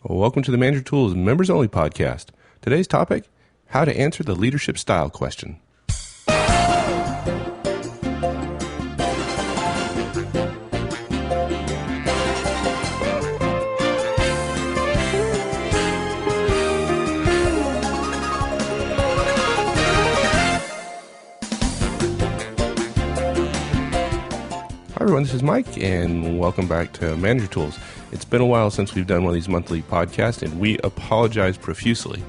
Welcome to the Manager Tools Members Only podcast. Today's topic, how to answer the leadership style question. Hi everyone, this is Mike, and welcome back to Manager Tools. It's been a while since we've done one of these monthly podcasts, and we apologize profusely.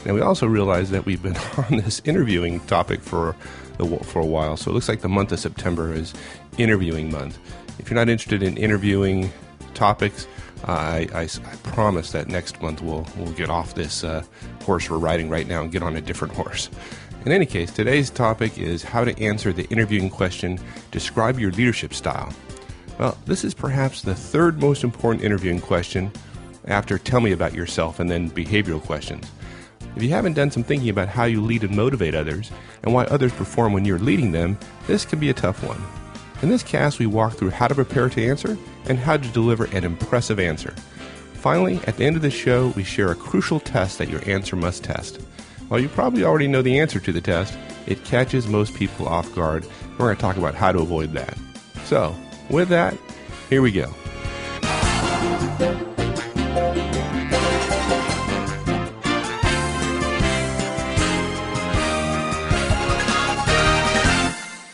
Now, we also realize that we've been on this interviewing topic for a while, so it looks like the month of September is interviewing month. If you're not interested in interviewing topics, I promise that next month we'll get off this horse we're riding right now and get on a different horse. In any case, today's topic is how to answer the interviewing question, describe your leadership style. Well, this is perhaps the third most important interviewing question after tell me about yourself and then behavioral questions. If you haven't done some thinking about how you lead and motivate others and why others perform when you're leading them, this can be a tough one. In this cast, we walk through how to prepare to answer and how to deliver an impressive answer. Finally, at the end of the show, we share a crucial test that your answer must test. While you probably already know the answer to the test, it catches most people off guard, and we're going to talk about how to avoid that. So, with that, here we go.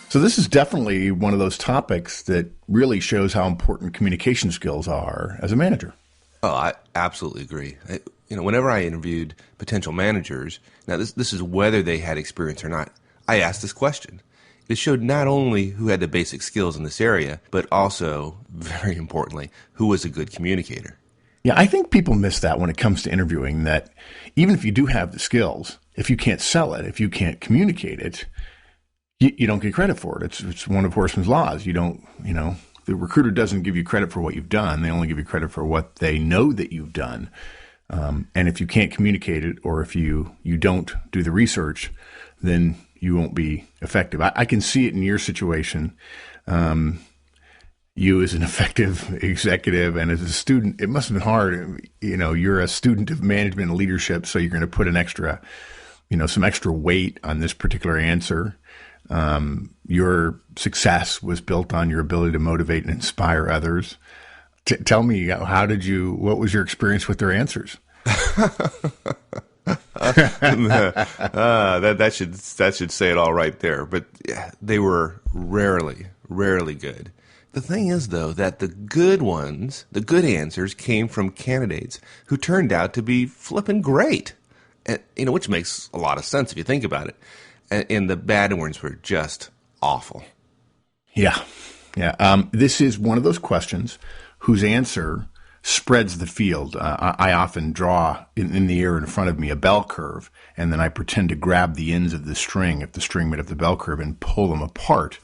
So this is definitely one of those topics that really shows how important communication skills are as a manager. Oh, I absolutely agree. Whenever I interviewed potential managers, now this is whether they had experience or not, I asked this question. It showed not only who had the basic skills in this area, but also, very importantly, who was a good communicator. Yeah, I think people miss that when it comes to interviewing, that even if you do have the skills, if you can't sell it, if you can't communicate it, you don't get credit for it. It's one of Horstman's laws. The recruiter doesn't give you credit for what you've done. They only give you credit for what they know that you've done. And if you can't communicate it, or if you don't do the research, then you won't be effective. I can see it in your situation. You as an effective executive and as a student, it must have been hard. You're a student of management and leadership, so you're going to put some extra weight on this particular answer. Your success was built on your ability to motivate and inspire others. Tell me, what was your experience with their answers? That should say it all right there. But yeah, they were rarely good. The thing is, though, that the good answers came from candidates who turned out to be flippin' great. And, which makes a lot of sense if you think about it. And the bad ones were just awful. Yeah. This is one of those questions whose answer spreads the field. I often draw in the air in front of me a bell curve, and then I pretend to grab the ends of the string, if the string made up the bell curve, and pull them apart.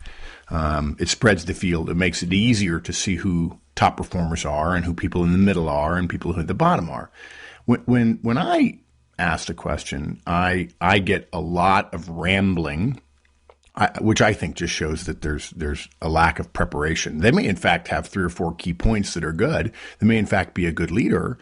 It spreads the field. It makes it easier to see who top performers are and who people in the middle are and people who at the bottom are. When I asked a question, I get a lot of rambling, which I think just shows that there's a lack of preparation. They may in fact have 3 or 4 key points that are good. They may in fact be a good leader,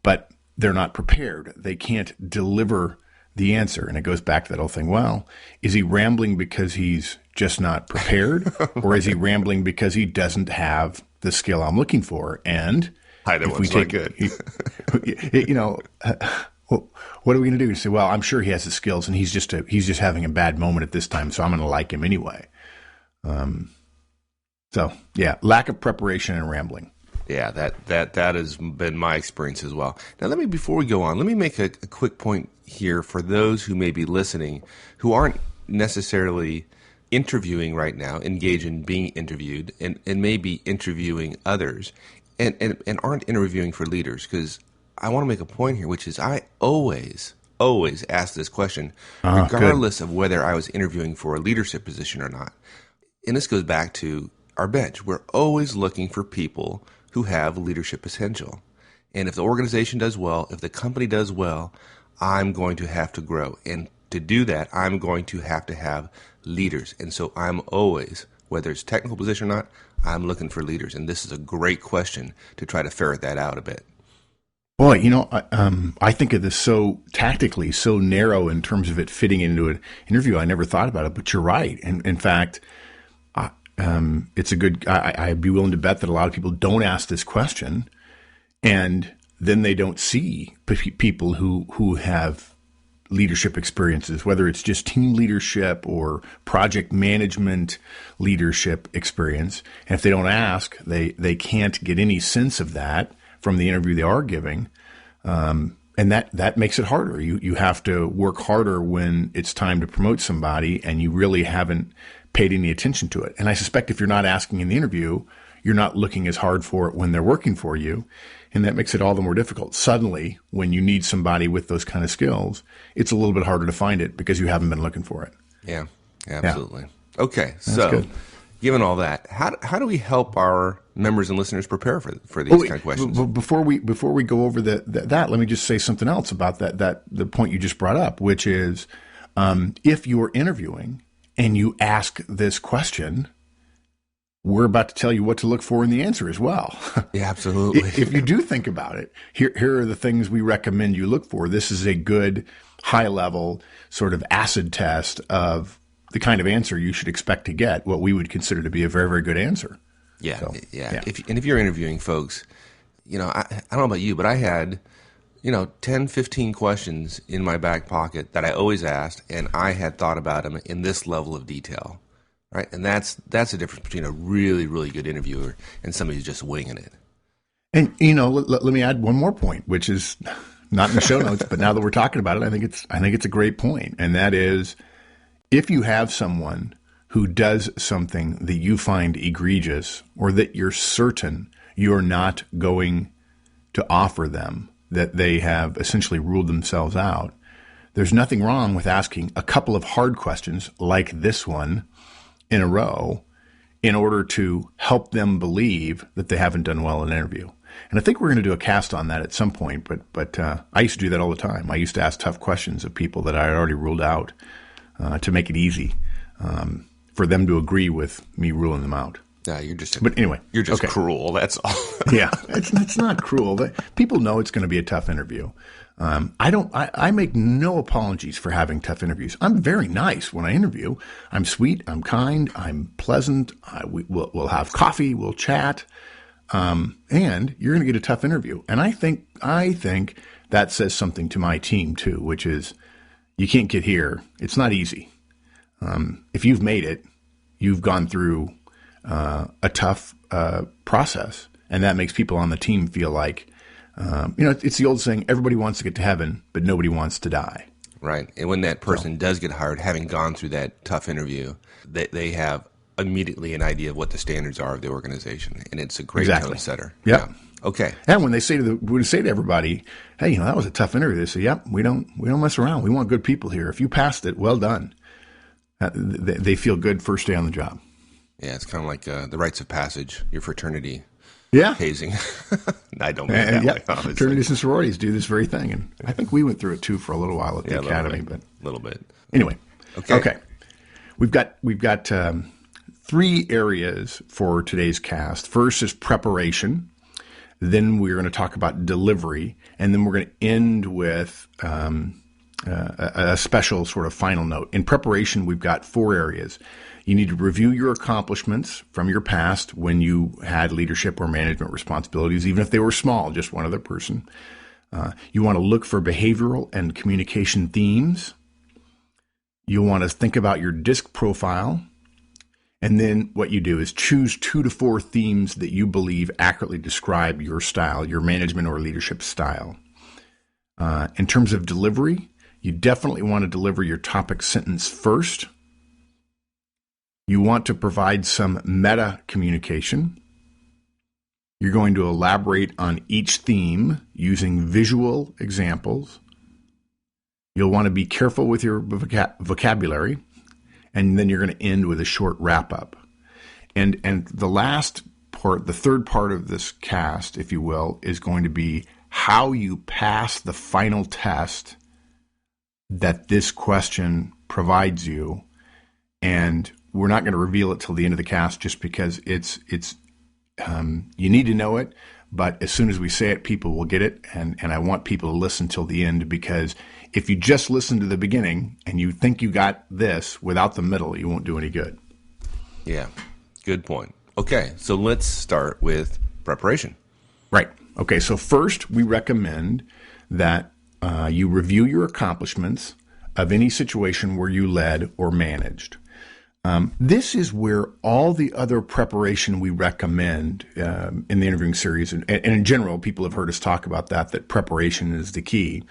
but they're not prepared. They can't deliver the answer. And it goes back to that whole thing. Well, is he rambling because he's just not prepared? Or is he rambling because he doesn't have the skill I'm looking for? And if we take good. Well, what are we going to do? You say, well, I'm sure he has the skills, and he's just having a bad moment at this time, so I'm going to like him anyway. Lack of preparation and rambling. Yeah, that has been my experience as well. Now, before we go on, let me make a quick point here for those who may be listening who aren't necessarily interviewing right now, engaged in being interviewed, and may be interviewing others, and aren't interviewing for leaders, because I want to make a point here, which is I always ask this question, regardless of whether I was interviewing for a leadership position or not. And this goes back to our bench. We're always looking for people who have leadership potential. And if the organization does well, if the company does well, I'm going to have to grow. And to do that, I'm going to have leaders. And so I'm always, whether it's technical position or not, I'm looking for leaders. And this is a great question to try to ferret that out a bit. Boy, I think of this so tactically, so narrow in terms of it fitting into an interview. I never thought about it, but you're right. And in fact, it's a good. I'd be willing to bet that a lot of people don't ask this question, and then they don't see people who have leadership experiences, whether it's just team leadership or project management leadership experience. And if they don't ask, they can't get any sense of that from the interview they are giving. And that makes it harder. You have to work harder when it's time to promote somebody and you really haven't paid any attention to it. And I suspect if you're not asking in the interview, you're not looking as hard for it when they're working for you. And that makes it all the more difficult. Suddenly, when you need somebody with those kind of skills, it's a little bit harder to find it because you haven't been looking for it. Yeah, absolutely. Yeah. Okay, That's so good. Given all that, how do we help our members and listeners prepare for these kind of questions? Before we go over that, let me just say something else about that the point you just brought up, which is if you're interviewing and you ask this question, we're about to tell you what to look for in the answer as well. Yeah, absolutely. If you do think about it, here are the things we recommend you look for. This is a good high-level sort of acid test of the kind of answer you should expect to get, what we would consider to be a very, very good answer. Yeah, so, yeah. If you're interviewing folks, I don't know about you, but I had, 10, 15 questions in my back pocket that I always asked, and I had thought about them in this level of detail, right? And that's the difference between a really, really good interviewer and somebody who's just winging it. And, let me add one more point, which is not in the show notes, but now that we're talking about it, I think it's a great point, and that is, if you have someone who does something that you find egregious or that you're certain you're not going to offer them, that they have essentially ruled themselves out, there's nothing wrong with asking a couple of hard questions like this one in a row in order to help them believe that they haven't done well in an interview. And I think we're going to do a cast on that at some point, but I used to do that all the time. I used to ask tough questions of people that I had already ruled out. To make it easy for them to agree with me ruling them out. Yeah, you're just. But anyway, you're just cruel. That's all. Yeah, it's not cruel. People know it's going to be a tough interview. I make no apologies for having tough interviews. I'm very nice when I interview. I'm sweet. I'm kind. I'm pleasant. We'll have coffee. We'll chat. And you're going to get a tough interview. And I think that says something to my team too, which is, you can't get here. It's not easy. If you've made it, you've gone through a tough process, and that makes people on the team feel like, it's the old saying, everybody wants to get to heaven, but nobody wants to die. Right. And when that person does get hired, having gone through that tough interview, they have immediately an idea of what the standards are of the organization, and it's a great tone setter. Yep. Yeah. Okay. And when they say to everybody, hey, that was a tough interview, they say, yep, we don't mess around. We want good people here. If you passed it, well done. They feel good first day on the job. Yeah, it's kind of like the rites of passage, your fraternity. Yeah. Hazing. I don't mean that way, obviously. Fraternities and sororities do this very thing. And I think we went through it too for a little while at the academy. A little bit. Anyway. Okay. We've got 3 areas for today's cast. First is preparation. Then we're going to talk about delivery, and then we're going to end with a special sort of final note. In preparation, we've got 4 areas. You need to review your accomplishments from your past when you had leadership or management responsibilities, even if they were small, just one other person. You want to look for behavioral and communication themes. You'll want to think about your DISC profile. And then what you do is choose 2 to 4 themes that you believe accurately describe your style, your management or leadership style. In terms of delivery, you definitely want to deliver your topic sentence first. You want to provide some meta communication. You're going to elaborate on each theme using visual examples. You'll want to be careful with your vocabulary. And then you're going to end with a short wrap-up. And the last part, the third part of this cast, if you will, is going to be how you pass the final test that this question provides you. And we're not going to reveal it till the end of the cast just because it's you need to know it, but as soon as we say it, people will get it. And I want people to listen till the end, because if you just listen to the beginning and you think you got this without the middle, you won't do any good. Yeah, good point. Okay, so let's start with preparation. Right. Okay, so first we recommend that you review your accomplishments of any situation where you led or managed. This is where all the other preparation we recommend in the interviewing series, and in general, people have heard us talk about that preparation is the key.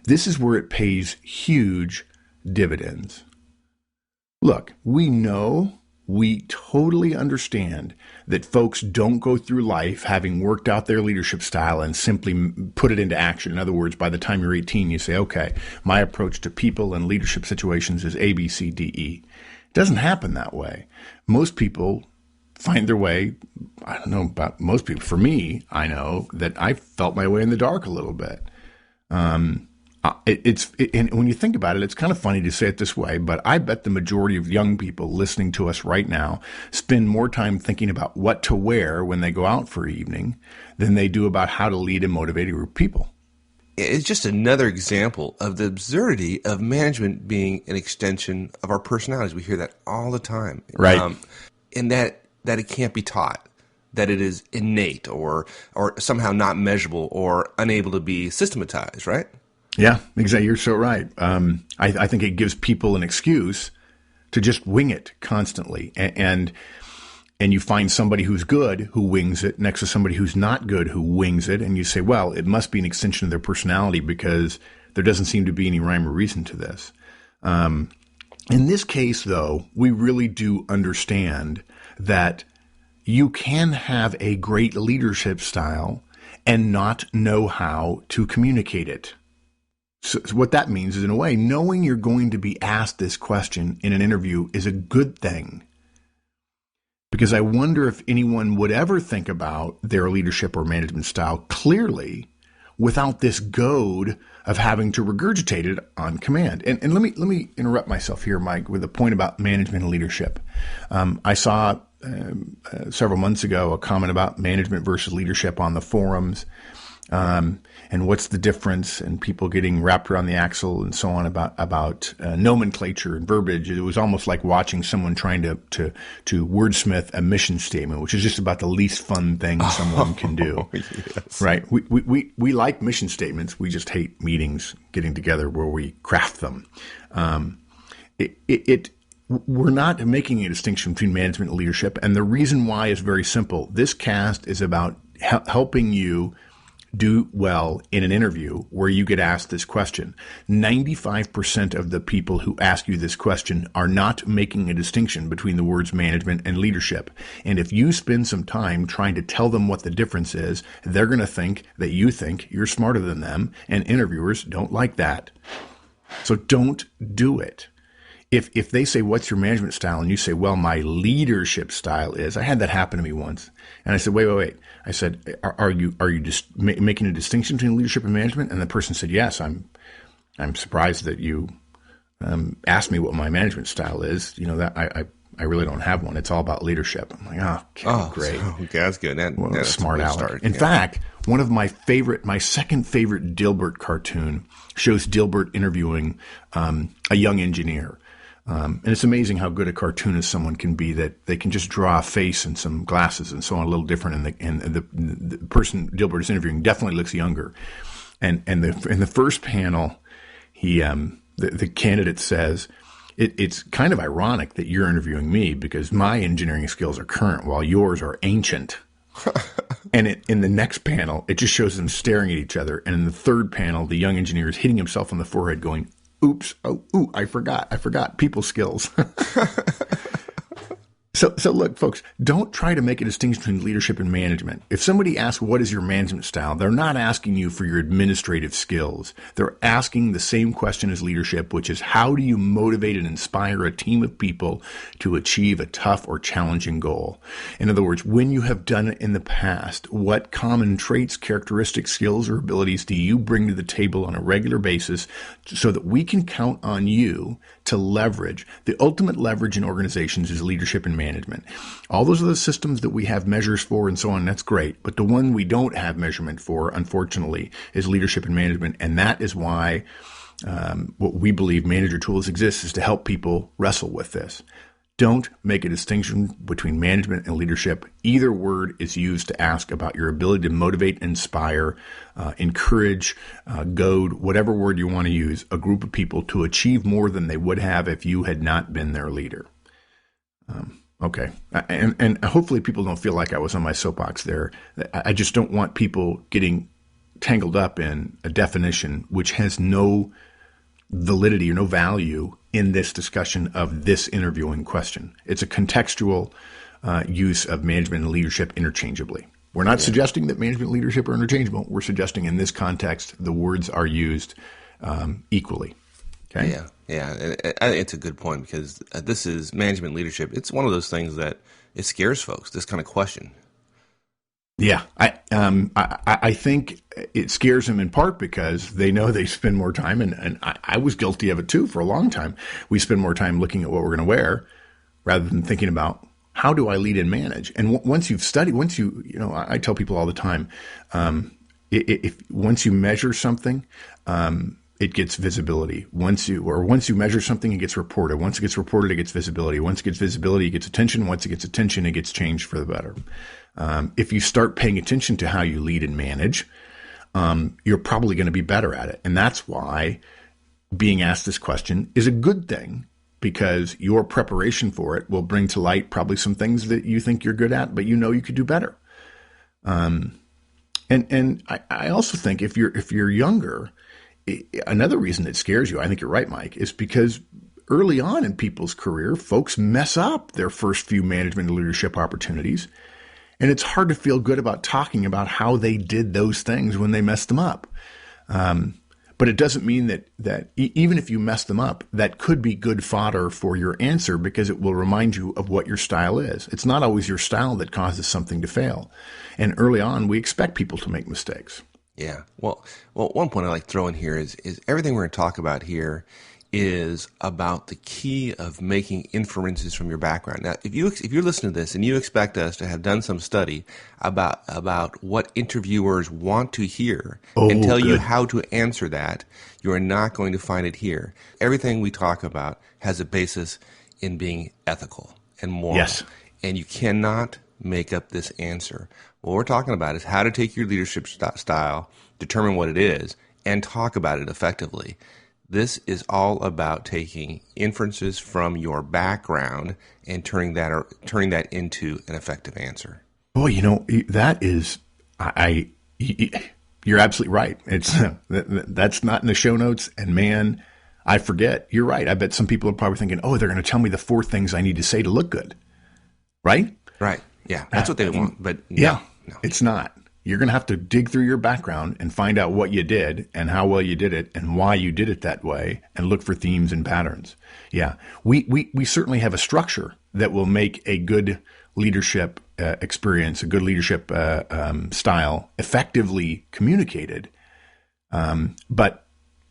This is where it pays huge dividends. Look, we totally understand that folks don't go through life having worked out their leadership style and simply put it into action. In other words, by the time you're 18, you say, okay, my approach to people and leadership situations is A, B, C, D, E. It doesn't happen that way. Most people find their way. I don't know about most people. For me, I know that I felt my way in the dark a little bit. And when you think about it, it's kind of funny to say it this way, but I bet the majority of young people listening to us right now spend more time thinking about what to wear when they go out for evening than they do about how to lead and motivate a group of people. It's just another example of the absurdity of management being an extension of our personalities. We hear that all the time. Right. And that it can't be taught, that it is innate or somehow not measurable or unable to be systematized, right? Yeah, exactly. You're so right. I think it gives people an excuse to just wing it constantly. And you find somebody who's good who wings it next to somebody who's not good who wings it. And you say, well, it must be an extension of their personality because there doesn't seem to be any rhyme or reason to this. In this case, though, we really do understand that you can have a great leadership style and not know how to communicate it. So what that means is, in a way, knowing you're going to be asked this question in an interview is a good thing. Because I wonder if anyone would ever think about their leadership or management style clearly without this goad of having to regurgitate it on command. And let me interrupt myself here, Mike, with a point about management and leadership. I saw several months ago a comment about management versus leadership on the forums. And what's the difference, and people getting wrapped around the axle and so on about nomenclature and verbiage. It was almost like watching someone trying to wordsmith a mission statement, which is just about the least fun thing someone can do. Yes. Right? We like mission statements. We just hate meetings, getting together where we craft them. We're not making a distinction between management and leadership, and the reason why is very simple. This cast is about helping you do well in an interview where you get asked this question. 95% of the people who ask you this question are not making a distinction between the words management and leadership. And if you spend some time trying to tell them what the difference is, they're going to think that you think you're smarter than them, and interviewers don't like that. So don't do it. If they say, what's your management style? And you say, well, my leadership style is, I had that happen to me once. And I said, wait. I said, are you just making a distinction between leadership and management? And the person said, yes, I'm surprised that you asked me what my management style is. You know, that I really don't have one. It's all about leadership. I'm like, great. Okay, that's good. What a smart aleck. In fact, one of my second favorite Dilbert cartoon shows Dilbert interviewing a young engineer. And it's amazing how good a cartoonist someone can be, that they can just draw a face and some glasses and so on a little different. And the person Dilbert is interviewing definitely looks younger. And in the first panel, the candidate says, it's kind of ironic that you're interviewing me because my engineering skills are current while yours are ancient. And in the next panel, it just shows them staring at each other. And in the third panel, the young engineer is hitting himself on the forehead going, oops, I forgot people skills. So look, folks, don't try to make a distinction between leadership and management. If somebody asks, what is your management style? They're not asking you for your administrative skills. They're asking the same question as leadership, which is, how do you motivate and inspire a team of people to achieve a tough or challenging goal? In other words, when you have done it in the past, what common traits, characteristics, skills, or abilities do you bring to the table on a regular basis so that we can count on you to leverage? The ultimate leverage in organizations is leadership and management. management. All those other systems that we have measures for and so on, that's great. But the one we don't have measurement for, unfortunately, is leadership and management. And that is why what we believe Manager Tools exists is to help people wrestle with this. Don't make a distinction between management and leadership. Either word is used to ask about your ability to motivate, inspire, encourage, goad, whatever word you want to use, a group of people to achieve more than they would have if you had not been their leader. Okay. And hopefully people don't feel like I was on my soapbox there. I just don't want people getting tangled up in a definition which has no validity or no value in this discussion of this interviewing question. It's a contextual use of management and leadership interchangeably. We're not suggesting that management and leadership are interchangeable. We're suggesting in this context, the words are used equally. Okay? Yeah. I think it's a good point because this is management leadership. It's one of those things that it scares folks, this kind of question. Yeah, I think it scares them in part because they know they spend more time, and I was guilty of it too for a long time. We spend more time looking at what we're going to wear rather than thinking about how do I lead and manage. And once you've studied, I tell people all the time, once you measure something, it gets visibility. Once you measure something, it gets reported. Once it gets reported, it gets visibility. Once it gets visibility, it gets attention. Once it gets attention, it gets changed for the better. If you start paying attention to how you lead and manage, you're probably going to be better at it. And that's why being asked this question is a good thing, because your preparation for it will bring to light probably some things that you think you're good at, but you know you could do better. And I also think if you're younger, another reason it scares you, I think you're right, Mike, is because early on in people's career, folks mess up their first few management and leadership opportunities. And it's hard to feel good about talking about how they did those things when they messed them up. But it doesn't mean that even if you mess them up, that could be good fodder for your answer, because it will remind you of what your style is. It's not always your style that causes something to fail. And early on, we expect people to make mistakes. Yeah. Well, one point I like to throw in here is everything we're going to talk about here is about the key of making inferences from your background. Now, if you're listening to this and you expect us to have done some study about what interviewers want to hear and tell you how to answer that, you are not going to find it here. Everything we talk about has a basis in being ethical and moral. Yes. And you cannot make up this answer. What we're talking about is how to take your leadership style, determine what it is, and talk about it effectively. This is all about taking inferences from your background and turning that into an effective answer. Boy, that is, you're absolutely right. It's that's not in the show notes, and man, I forget. You're right. I bet some people are probably thinking, oh, they're going to tell me the 4 things I need to say to look good, right? Right. Yeah, that's what they want. But no, it's not. You're going to have to dig through your background and find out what you did and how well you did it and why you did it that way, and look for themes and patterns. Yeah, we certainly have a structure that will make a good leadership experience, a good leadership style effectively communicated. But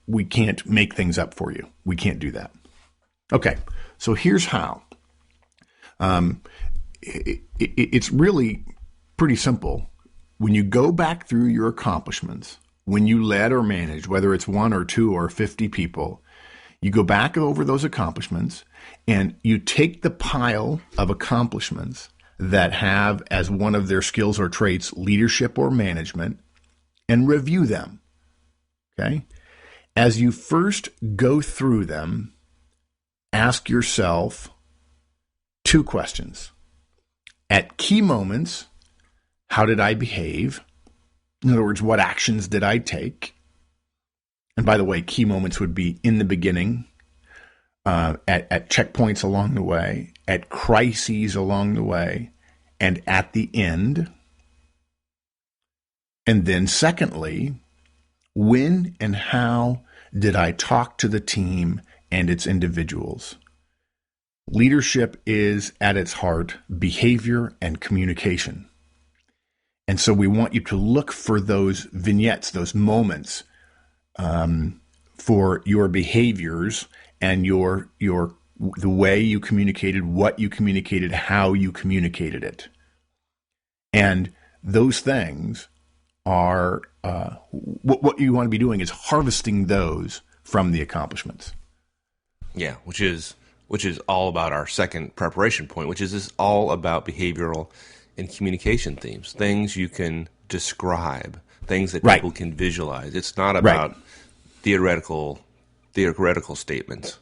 we can't make things up for you. We can't do that. Okay, so here's how. It's really pretty simple. When you go back through your accomplishments, when you led or managed, whether it's 1 or 2 or 50 people, you go back over those accomplishments and you take the pile of accomplishments that have as one of their skills or traits leadership or management and review them. Okay? As you first go through them, ask yourself 2 questions. At key moments, how did I behave? In other words, what actions did I take? And by the way, key moments would be in the beginning, at checkpoints along the way, at crises along the way, and at the end. And then secondly, when and how did I talk to the team and its individuals? Leadership is, at its heart, behavior and communication. And so we want you to look for those vignettes, those moments, for your behaviors and your the way you communicated, what you communicated, how you communicated it. And those things are what you want to be doing is harvesting those from the accomplishments. Yeah, which is all about our second preparation point, which is this all about behavioral and communication themes, things you can describe, things that people can visualize. It's not about theoretical statements.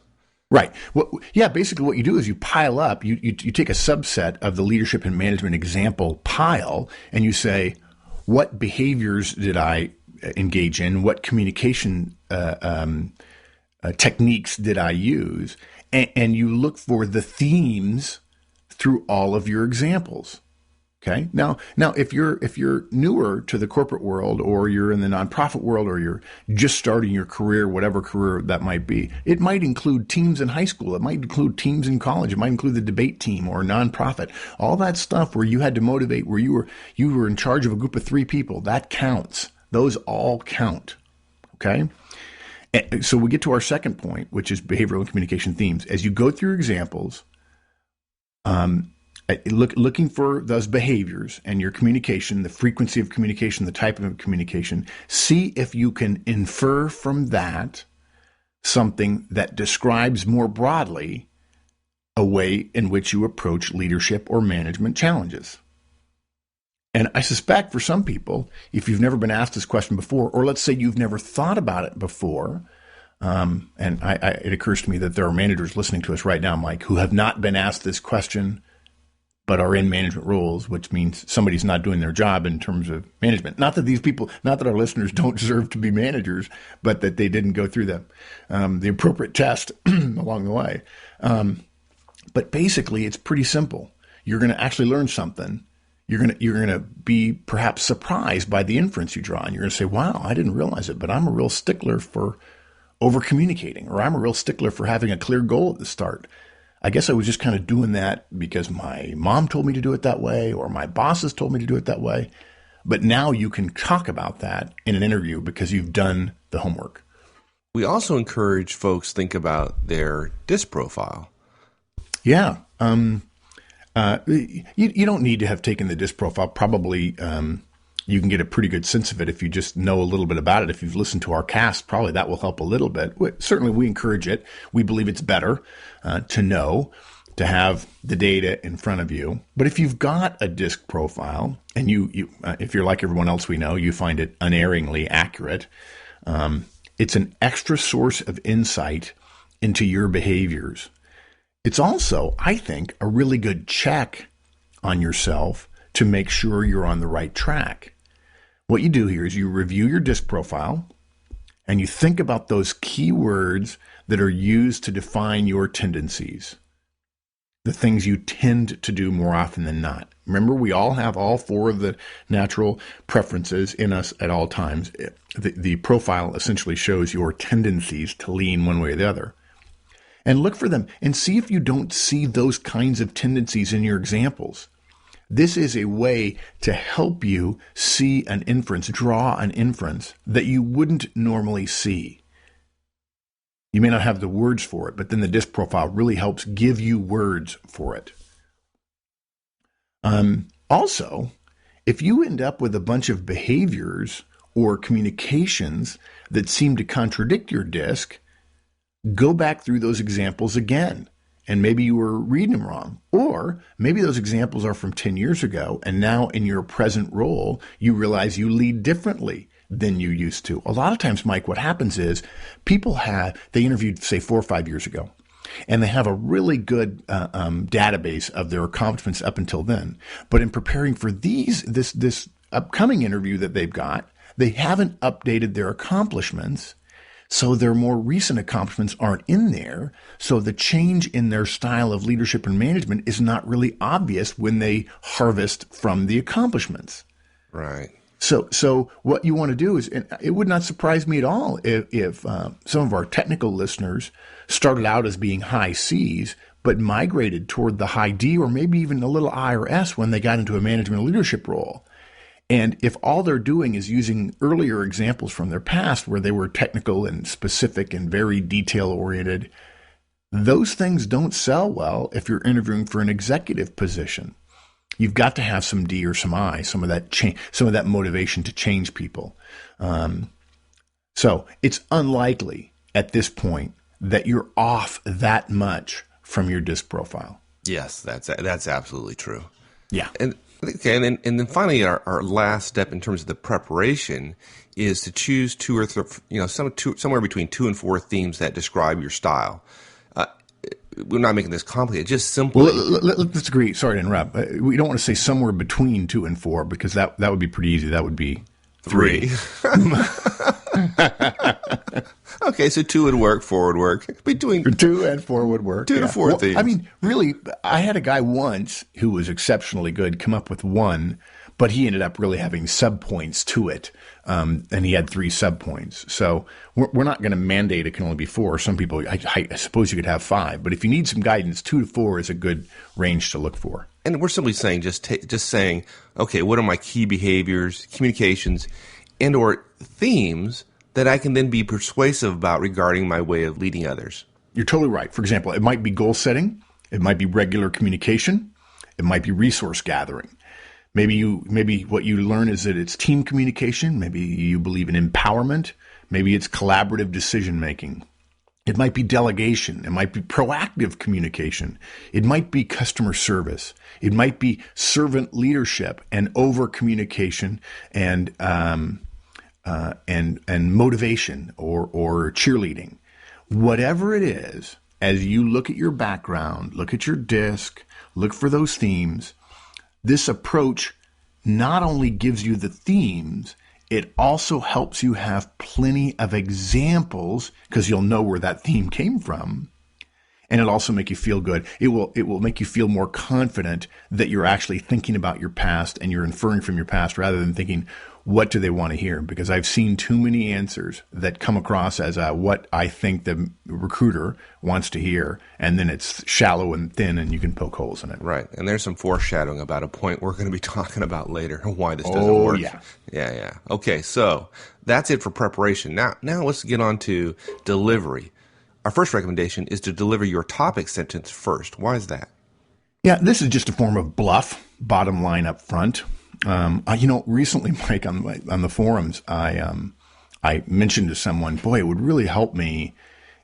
Right. Well, yeah, basically what you do is you pile up, you take a subset of the leadership and management example pile, and you say, what behaviors did I engage in? What communication techniques did I use? And you look for the themes through all of your examples. Okay. Now, if you're newer to the corporate world, or you're in the nonprofit world, or you're just starting your career, whatever career that might be, it might include teams in high school. It might include teams in college. It might include the debate team or a nonprofit. All that stuff where you had to motivate, where you were in charge of a group of 3 people. That counts. Those all count. Okay. So we get to our second point, which is behavioral and communication themes. As you go through your examples, looking for those behaviors and your communication, the frequency of communication, the type of communication, see if you can infer from that something that describes more broadly a way in which you approach leadership or management challenges. And I suspect for some people, if you've never been asked this question before, or let's say you've never thought about it before, it occurs to me that there are managers listening to us right now, Mike, who have not been asked this question, but are in management roles, which means somebody's not doing their job in terms of management. Not that our listeners don't deserve to be managers, but that they didn't go through the appropriate test along the way. But basically, it's pretty simple. You're going to actually learn something. You're going to be perhaps surprised by the inference you draw, and you're going to say, wow, I didn't realize it, but I'm a real stickler for over-communicating, or I'm a real stickler for having a clear goal at the start. I guess I was just kind of doing that because my mom told me to do it that way, or my bosses told me to do it that way. But now you can talk about that in an interview because you've done the homework. We also encourage folks to think about their DISC profile. Yeah. You don't need to have taken the DISC profile. Probably you can get a pretty good sense of it if you just know a little bit about it. If you've listened to our cast, probably that will help a little bit. Certainly, we encourage it. We believe it's better to know, to have the data in front of you. But if you've got a DISC profile, and if you're like everyone else we know, you find it unerringly accurate, it's an extra source of insight into your behaviors. It's also, I think, a really good check on yourself to make sure you're on the right track. What you do here is you review your DISC profile and you think about those keywords that are used to define your tendencies, the things you tend to do more often than not. Remember, we all have all 4 of the natural preferences in us at all times. The profile essentially shows your tendencies to lean one way or the other. And look for them and see if you don't see those kinds of tendencies in your examples. This is a way to help you see an inference, draw an inference that you wouldn't normally see. You may not have the words for it, but then the DISC profile really helps give you words for it. Also, if you end up with a bunch of behaviors or communications that seem to contradict your DISC, go back through those examples again, and maybe you were reading them wrong. Or maybe those examples are from 10 years ago, and now in your present role, you realize you lead differently than you used to. A lot of times, Mike, what happens is they interviewed, say, 4 or 5 years ago, and they have a really good database of their accomplishments up until then. But in preparing for this upcoming interview that they've got, they haven't updated their accomplishments. So their more recent accomplishments aren't in there. So the change in their style of leadership and management is not really obvious when they harvest from the accomplishments. Right. So what you want to do is, and it would not surprise me at all if some of our technical listeners started out as being high C's, but migrated toward the high D or maybe even a little I or S when they got into a management leadership role. And if all they're doing is using earlier examples from their past where they were technical and specific and very detail-oriented, Those things don't sell well if you're interviewing for an executive position. You've got to have some D or some I, some of that motivation to change people. So it's unlikely at this point that you're off that much from your DISC profile. Yes, that's absolutely true. Yeah. And then finally, our last step in terms of the preparation is to choose two or somewhere between 2 and 4 themes that describe your style. We're not making this complicated, just simply. Well, let's agree. Sorry to interrupt. We don't want to say somewhere between 2 and 4 because that would be pretty easy. That would be 3. Okay, so 2 would work, 4 would work. Between 2 and 4 would work. 2 to 4 themes. I mean, really, I had a guy once who was exceptionally good come up with 1, but he ended up really having sub-points to it, and he had 3 sub-points. So we're not going to mandate it can only be 4. Some people, I suppose you could have 5, but if you need some guidance, 2 to 4 is a good range to look for. And we're simply saying, just saying, okay, what are my key behaviors, communications, and or themes that I can then be persuasive about regarding my way of leading others? You're totally right. For example, it might be goal setting. It might be regular communication. It might be resource gathering. Maybe what you learn is that it's team communication. Maybe you believe in empowerment. Maybe it's collaborative decision making. It might be delegation. It might be proactive communication. It might be customer service. It might be servant leadership and over communication and motivation or cheerleading. Whatever it is, as you look at your background, look at your DISC, look for those themes, this approach not only gives you the themes, it also helps you have plenty of examples because you'll know where that theme came from. And it'll also make you feel good. It will make you feel more confident that you're actually thinking about your past and you're inferring from your past rather than thinking, what do they want to hear? Because I've seen too many answers that come across as what I think the recruiter wants to hear, and then it's shallow and thin, and you can poke holes in it. Right, and there's some foreshadowing about a point we're going to be talking about later, why this doesn't work. Yeah. Okay, so that's it for preparation. Now let's get on to delivery. Our first recommendation is to deliver your topic sentence first. Why is that? Yeah, this is just a form of bluff, bottom line up front. Recently, Mike, on the forums, I mentioned to someone, boy, it would really help me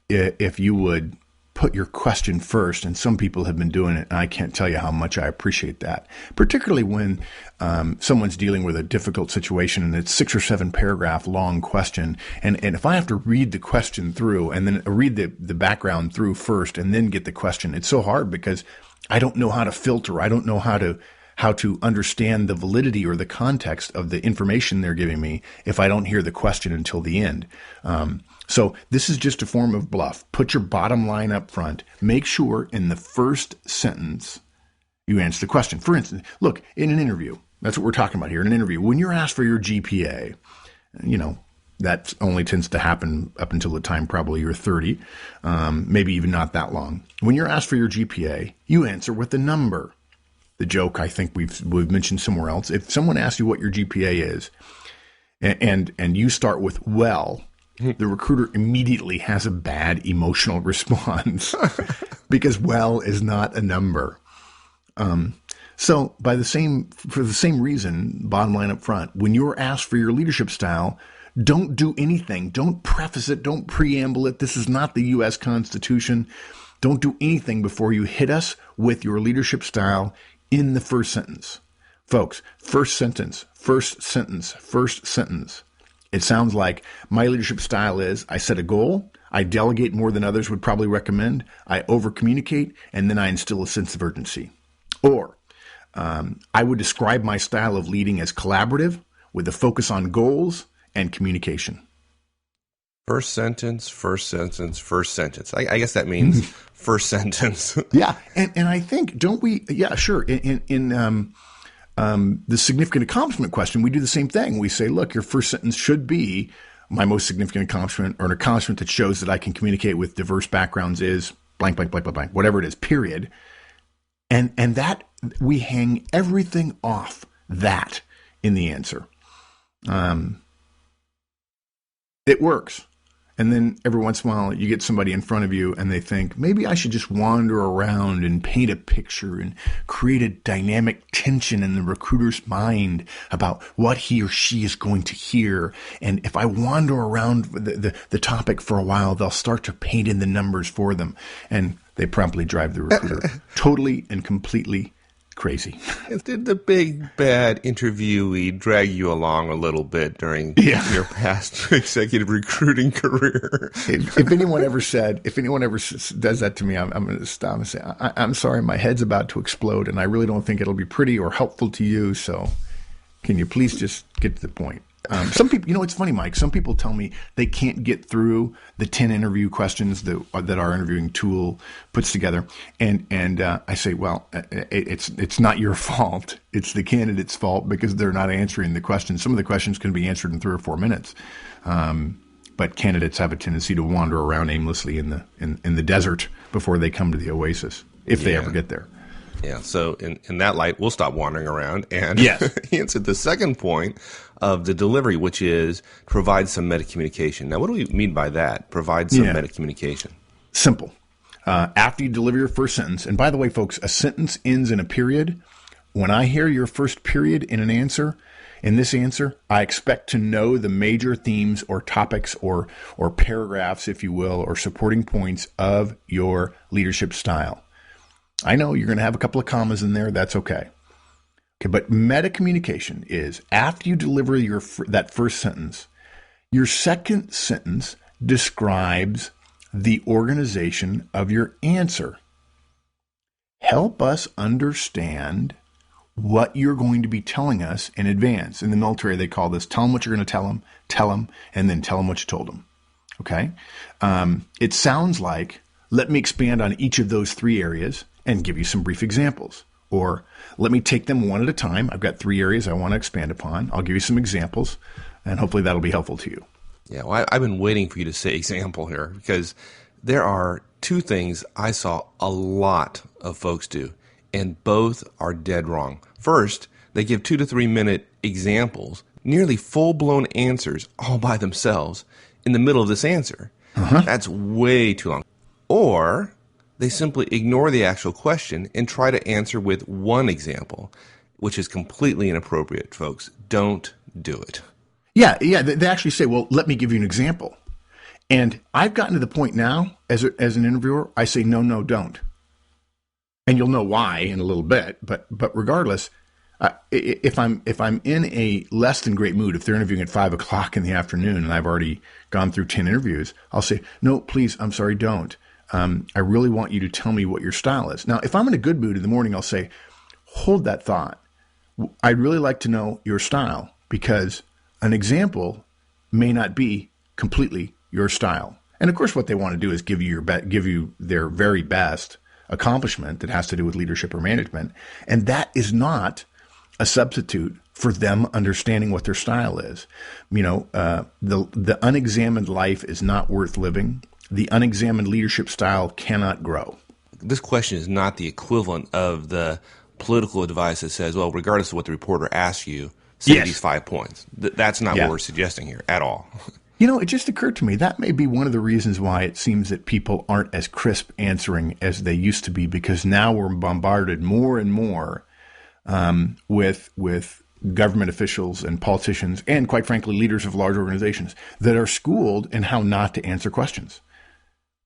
if you would put your question first. And some people have been doing it, and I can't tell you how much I appreciate that, particularly when someone's dealing with a difficult situation and it's 6 or 7 paragraph long question. And if I have to read the question through and then read the background through first and then get the question, it's so hard because I don't know how to filter. I don't know how to understand the validity or the context of the information they're giving me if I don't hear the question until the end. So this is just a form of bluff. Put your bottom line up front. Make sure in the first sentence you answer the question. For instance, look, in an interview, that's what we're talking about here. In an interview, when you're asked for your GPA, that only tends to happen up until the time probably you're 30, maybe even not that long. When you're asked for your GPA, you answer with a number. The joke I think we've mentioned somewhere else. If someone asks you what your GPA is, and you start with well, the recruiter immediately has a bad emotional response because well is not a number. So for the same reason, bottom line up front, when you're asked for your leadership style, don't do anything. Don't preface it. Don't preamble it. This is not the U.S. Constitution. Don't do anything before you hit us with your leadership style in the first sentence. Folks, first sentence. It sounds like my leadership style is I set a goal, I delegate more than others would probably recommend, I over-communicate, and then I instill a sense of urgency. Or I would describe my style of leading as collaborative with a focus on goals and communication. First sentence. I guess that means first sentence. Yeah. And I think, don't we? Yeah, sure. In the significant accomplishment question, we do the same thing. We say, look, your first sentence should be my most significant accomplishment, or an accomplishment that shows that I can communicate with diverse backgrounds is blank, blank, blank, blank, blank, whatever it is, period. And that we hang everything off that in the answer. It works. And then every once in a while, you get somebody in front of you and they think, maybe I should just wander around and paint a picture and create a dynamic tension in the recruiter's mind about what he or she is going to hear. And if I wander around the topic for a while, they'll start to paint in the numbers for them. And they promptly drive the recruiter totally and completely crazy. Did the big bad interviewee drag you along a little bit during your past executive recruiting career? If anyone ever does that to me, I'm going to stop and say, I'm sorry, my head's about to explode, and I really don't think it'll be pretty or helpful to you. So, can you please just get to the point? Some people, it's funny, Mike. Some people tell me they can't get through the 10 interview questions that our interviewing tool puts together, and I say, well, it's not your fault. It's the candidate's fault because they're not answering the questions. Some of the questions can be answered in 3 or 4 minutes, but candidates have a tendency to wander around aimlessly in the desert before they come to the oasis, if they ever get there. Yeah, so in that light, we'll stop wandering around and answer the second point of the delivery, which is provide some meta-communication. Now, what do we mean by that, provide some meta-communication? Simple. After you deliver your first sentence, and by the way, folks, a sentence ends in a period. When I hear your first period in this answer, I expect to know the major themes or topics or paragraphs, if you will, or supporting points of your leadership style. I know you're going to have a couple of commas in there. That's okay. Okay, but meta communication is after you deliver that first sentence, your second sentence describes the organization of your answer. Help us understand what you're going to be telling us in advance. In the military, they call this tell them what you're going to tell them, and then tell them what you told them. Okay? It sounds like, let me expand on each of those 3 areas and give you some brief examples. Or let me take them one at a time. I've got 3 areas I want to expand upon. I'll give you some examples, and hopefully that'll be helpful to you. Yeah, well, I've been waiting for you to say example here because there are 2 things I saw a lot of folks do, and both are dead wrong. First, they give 2 to 3 minute examples, nearly full-blown answers all by themselves in the middle of this answer. That's way too long. Or they simply ignore the actual question and try to answer with one example, which is completely inappropriate, folks. Don't do it. Yeah. They actually say, well, let me give you an example. And I've gotten to the point now, as an interviewer, I say, no, don't. And you'll know why in a little bit. But regardless, if I'm in a less than great mood, if they're interviewing at 5 o'clock in the afternoon and I've already gone through 10 interviews, I'll say, no, please, I'm sorry, don't. I really want you to tell me what your style is. Now, if I'm in a good mood in the morning, I'll say, hold that thought. I'd really like to know your style because an example may not be completely your style. And of course, what they want to do is give you their very best accomplishment that has to do with leadership or management. And that is not a substitute for them understanding what their style is. The unexamined life is not worth living. The unexamined leadership style cannot grow. This question is not the equivalent of the political advice that says, well, regardless of what the reporter asks you, say these 5 points. That's not what we're suggesting here at all. It just occurred to me that may be one of the reasons why it seems that people aren't as crisp answering as they used to be, because now we're bombarded more and more with government officials and politicians and, quite frankly, leaders of large organizations that are schooled in how not to answer questions.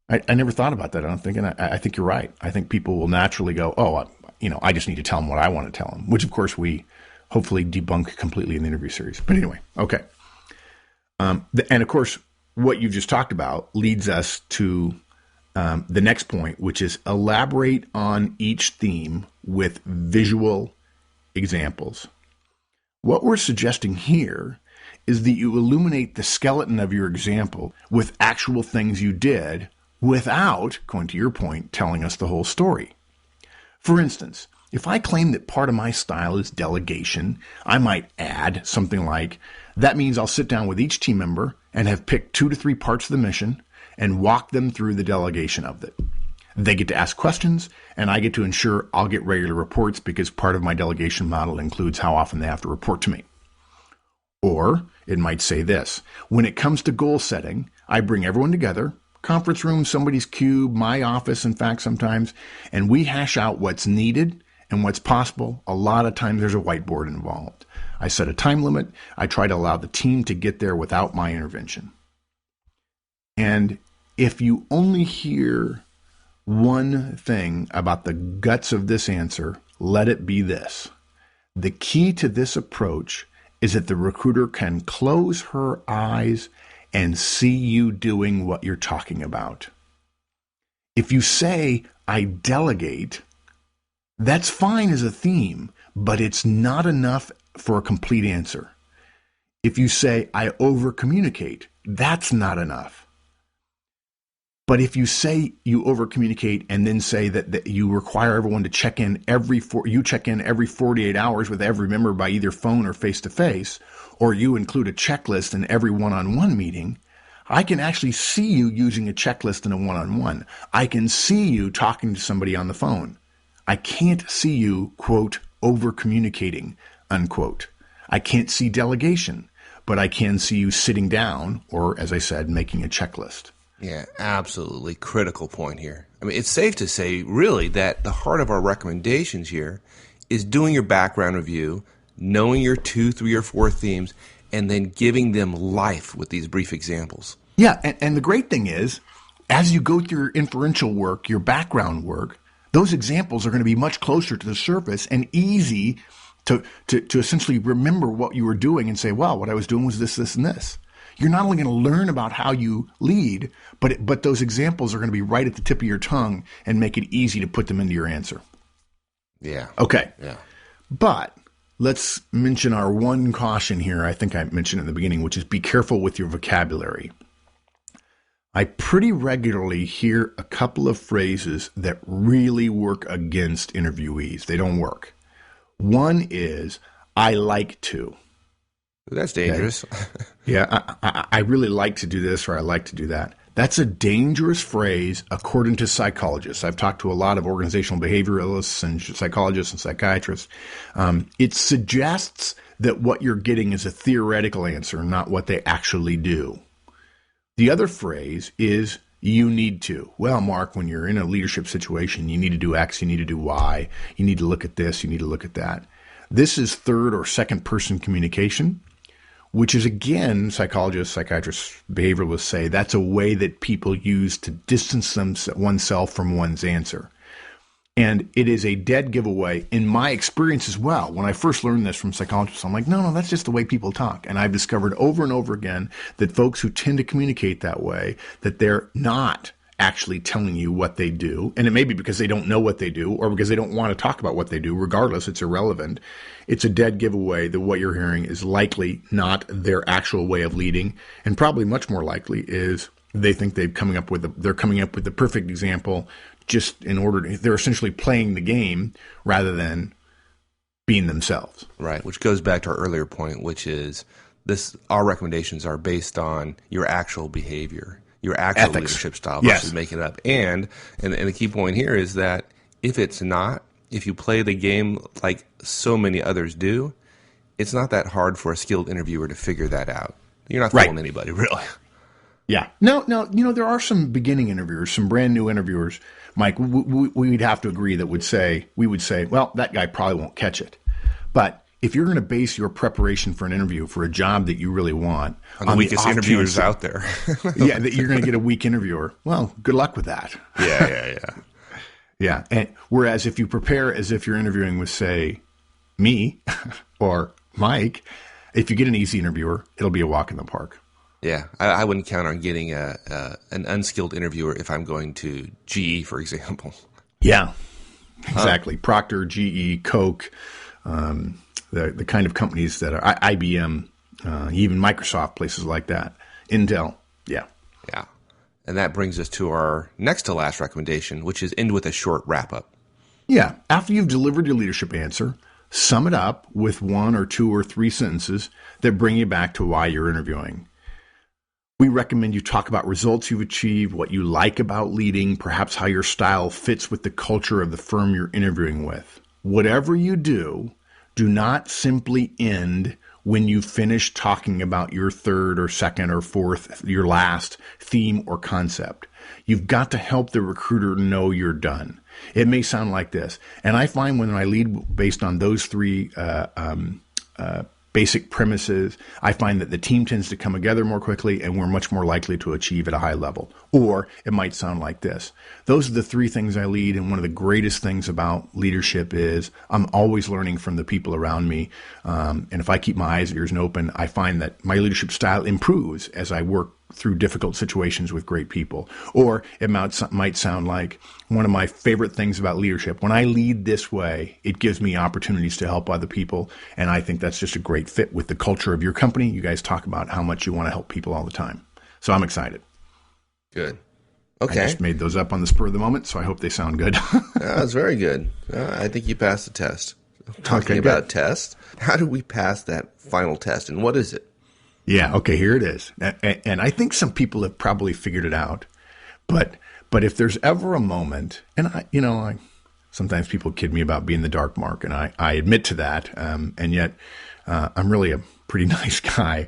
I never thought about that. I don't think, and I think you're right. I think people will naturally go, I just need to tell them what I want to tell them, which of course we hopefully debunk completely in the interview series. But anyway, okay. And of course, what you just talked about leads us to the next point, which is elaborate on each theme with visual examples. What we're suggesting here is that you illuminate the skeleton of your example with actual things you did without, going to your point, telling us the whole story. For instance, if I claim that part of my style is delegation, I might add something like, that means I'll sit down with each team member and have picked 2 to 3 parts of the mission and walk them through the delegation of it. They get to ask questions, and I get to ensure I'll get regular reports because part of my delegation model includes how often they have to report to me. Or it might say this: when it comes to goal setting, I bring everyone together, conference room, somebody's cube, my office, in fact, sometimes, and we hash out what's needed and what's possible. A lot of times there's a whiteboard involved. I set a time limit. I try to allow the team to get there without my intervention. And if you only hear one thing about the guts of this answer, let it be this: the key to this approach is that the recruiter can close her eyes and see you doing what you're talking about. If you say, I delegate, that's fine as a theme, but it's not enough for a complete answer. If you say, I over-communicate, that's not enough. But if you say you over-communicate and then say that you require everyone to check in every 48 hours with every member by either phone or face-to-face, or you include a checklist in every one-on-one meeting, I can actually see you using a checklist in a one-on-one. I can see you talking to somebody on the phone. I can't see you, quote, over-communicating, unquote. I can't see delegation, but I can see you sitting down or, as I said, making a checklist. Yeah, absolutely critical point here. I mean, it's safe to say, really, that the heart of our recommendations here is doing your background review, knowing your 2, 3, or 4 themes, and then giving them life with these brief examples. Yeah, and the great thing is, as you go through your inferential work, your background work, those examples are going to be much closer to the surface and easy to essentially remember what you were doing and say, wow, what I was doing was this, this, and this. You're not only going to learn about how you lead, but those examples are going to be right at the tip of your tongue and make it easy to put them into your answer. Yeah. Okay. Yeah. But let's mention our one caution here. I think I mentioned in the beginning, which is be careful with your vocabulary. I pretty regularly hear a couple of phrases that really work against interviewees. They don't work. One is, I like to. That's dangerous. Okay. Yeah, I really like to do this, or I like to do that. That's a dangerous phrase according to psychologists. I've talked to a lot of organizational behavioralists and psychologists and psychiatrists. It suggests that what you're getting is a theoretical answer, not what they actually do. The other phrase is, you need to. Well, Mark, when you're in a leadership situation, you need to do X, you need to do Y, you need to look at this, you need to look at that. This is third or second person communication, which is, again, psychologists, psychiatrists, behavioralists say that's a way that people use to distance oneself from one's answer. And it is a dead giveaway in my experience as well. When I first learned this from psychologists, I'm like, no, that's just the way people talk. And I've discovered over and over again that folks who tend to communicate that way, that they're not actually telling you what they do. And it may be because they don't know what they do or because they don't want to talk about what they do. Regardless, it's irrelevant. It's a dead giveaway that what you're hearing is likely not their actual way of leading, and probably much more likely is they think they're coming up with the perfect example just in order to, they're essentially playing the game rather than being themselves. Right, which goes back to our earlier point, which is our recommendations are based on your actual behavior, your actual ethics, leadership style versus yes, making it up. And the key point here is that if it's not, if you play the game like so many others do, it's not that hard for a skilled interviewer to figure that out. You're not fooling anybody, really. Yeah. No, there are some beginning interviewers, some brand new interviewers, Mike, we'd have to agree that we would say, well, that guy probably won't catch it. But if you're going to base your preparation for an interview for a job that you really want on the weakest interviewers out there, yeah, that you're going to get a weak interviewer, well, good luck with that. Yeah. And whereas if you prepare as if you're interviewing with, say, me or Mike, if you get an easy interviewer, it'll be a walk in the park. Yeah, I wouldn't count on getting an unskilled interviewer if I'm going to GE, for example. Yeah, exactly. Procter, GE, Coke, the kind of companies that are IBM, even Microsoft, places like that. Intel, yeah. Yeah, and that brings us to our next to last recommendation, which is end with a short wrap-up. Yeah, after you've delivered your leadership answer, sum it up with 1 or 2 or 3 sentences that bring you back to why you're interviewing. We recommend you talk about results you've achieved, what you like about leading, perhaps how your style fits with the culture of the firm you're interviewing with. Whatever you do, do not simply end when you finish talking about your third or second or fourth, your last theme or concept. You've got to help the recruiter know you're done. It may sound like this. And I find when I lead based on those three basic premises, I find that the team tends to come together more quickly and we're much more likely to achieve at a high level. Or it might sound like this. Those are the three things I lead. And one of the greatest things about leadership is I'm always learning from the people around me. And if I keep my eyes and ears open, I find that my leadership style improves as I work through difficult situations with great people. Or it might sound like one of my favorite things about leadership. When I lead this way, it gives me opportunities to help other people. And I think that's just a great fit with the culture of your company. You guys talk about how much you want to help people all the time. So I'm excited. Good. Okay. I just made those up on the spur of the moment, so I hope they sound good. That's very good. I think you passed the test. Talking about tests, how do we pass that final test, and what is it? Yeah. Okay. Here it is. And I think some people have probably figured it out, but if there's ever a moment, and I sometimes people kid me about being the dark mark, and I admit to that. And yet, I'm really a pretty nice guy.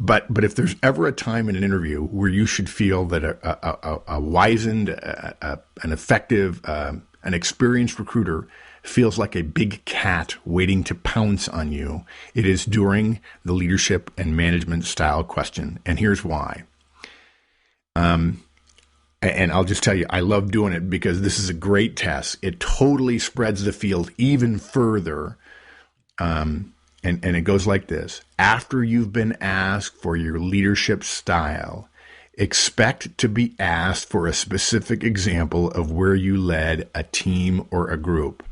But if there's ever a time in an interview where you should feel that a wizened, an effective, an experienced recruiter feels like a big cat waiting to pounce on you, it is during the leadership and management style question. And here's why. And I'll just tell you, I love doing it because this is a great test. It totally spreads the field even further. And it goes like this. After you've been asked for your leadership style, expect to be asked for a specific example of where you led a team or a group.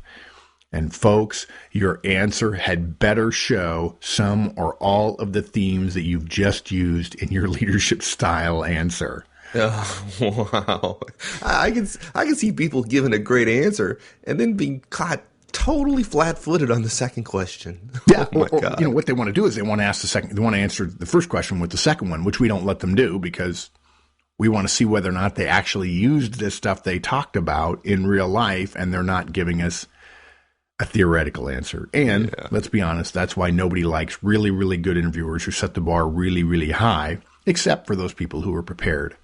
And folks, your answer had better show some or all of the themes that you've just used in your leadership style answer. Oh, wow. I can see people giving a great answer and then being caught totally flat-footed on the second question. Yeah. Oh my God. What they want to do is they want to answer the first question with the second one, which we don't let them do because we want to see whether or not they actually used this stuff they talked about in real life and they're not giving us a theoretical answer. And let's be honest, that's why nobody likes really, really good interviewers who set the bar really, really high, except for those people who are prepared.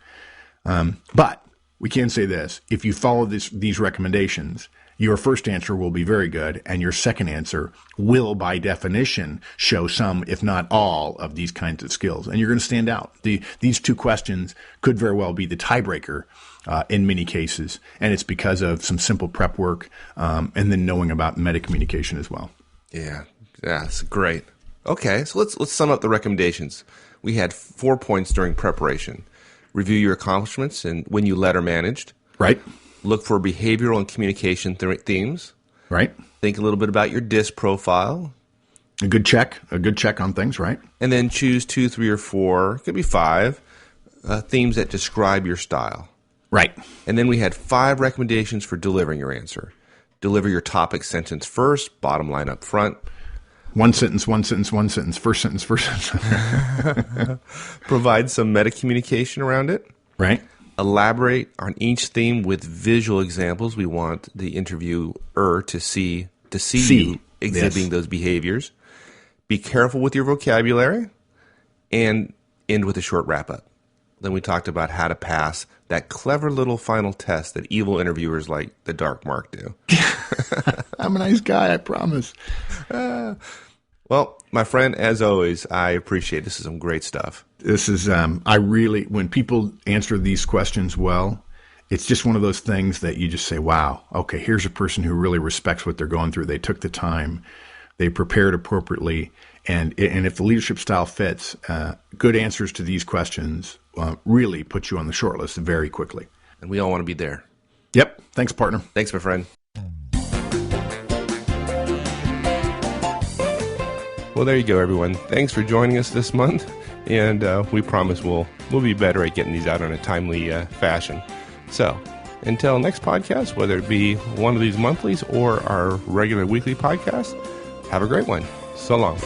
But we can say this. If you follow these recommendations, your first answer will be very good, and your second answer will, by definition, show some, if not all, of these kinds of skills. And you're going to stand out. These two questions could very well be the tiebreaker in many cases, and it's because of some simple prep work and then knowing about meta communication as well. Yeah, that's great. Okay, so let's sum up the recommendations. We had 4 points during preparation. Review your accomplishments and when you led or managed. Right. Look for behavioral and communication themes. Right. Think a little bit about your DISC profile. A good check on things, right? And then choose 2, 3, or 4, could be 5, themes that describe your style. Right. And then we had 5 recommendations for delivering your answer. Deliver your topic sentence first, bottom line up front. One sentence, first sentence. Provide some meta communication around it. Right. Elaborate on each theme with visual examples. We want the interviewer to see you exhibiting those behaviors. Be careful with your vocabulary, and end with a short wrap-up. Then we talked about how to pass that clever little final test that evil interviewers like the Dark Mark do. I'm a nice guy, I promise. Well, my friend, as always, I appreciate this is some great stuff. This is, when people answer these questions well, it's just one of those things that you just say, wow, okay, here's a person who really respects what they're going through. They took the time, they prepared appropriately, and if the leadership style fits, good answers to these questions really put you on the short list very quickly. And we all want to be there. Yep. Thanks, partner. Thanks, my friend. Well, there you go, everyone. Thanks for joining us this month, and we promise we'll be better at getting these out in a timely fashion. So, until next podcast, whether it be one of these monthlies or our regular weekly podcast, have a great one. So long.